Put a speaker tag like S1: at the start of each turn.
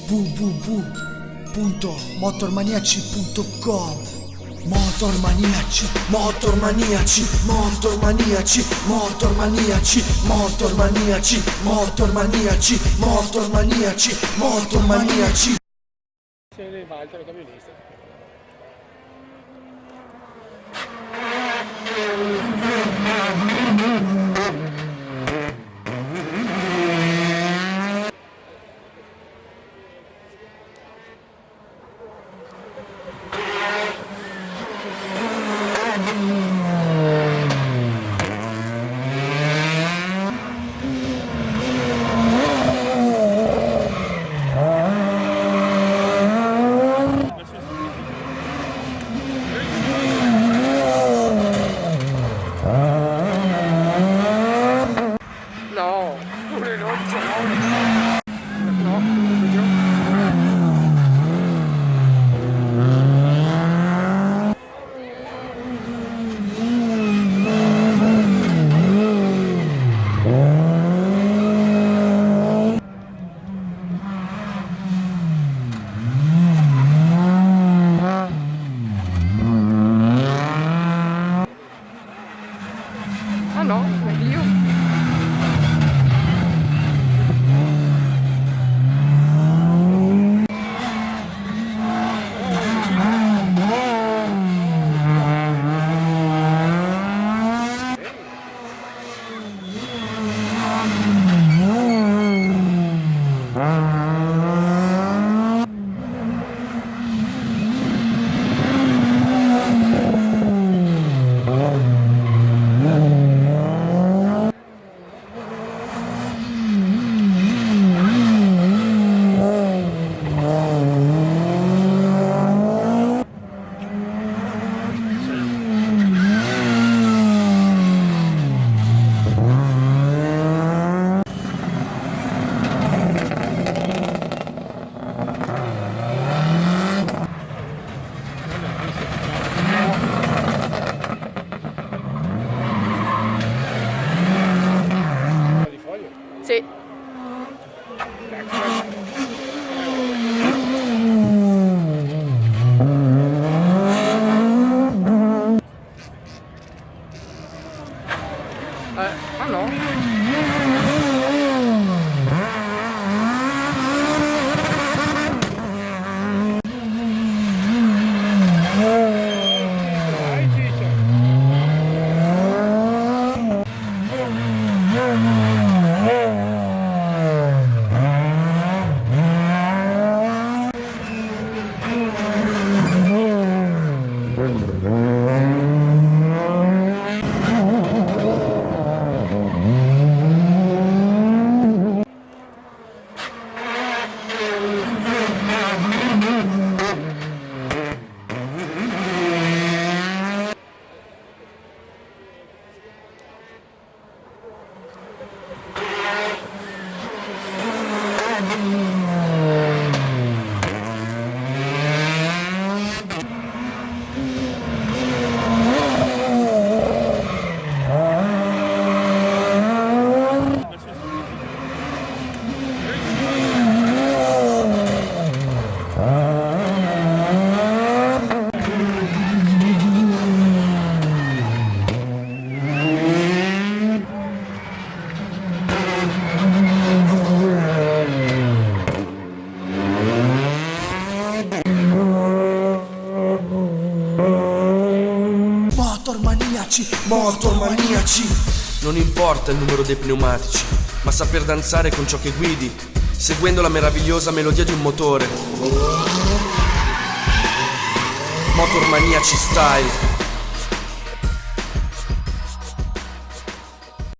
S1: www.motormaniaci.com. Motormaniaci, motormaniaci, motormaniaci, motormaniaci, motormaniaci, motormaniaci, motormaniaci, motormaniaci.
S2: Se ne va il telecamionista. No, pure non c'è. No, ah no, io. Sì. Ah no.
S1: Motormaniaci, motormaniaci.
S3: Non importa il numero dei pneumatici, ma saper danzare con ciò che guidi, seguendo la meravigliosa melodia di un motore. Motormaniaci style.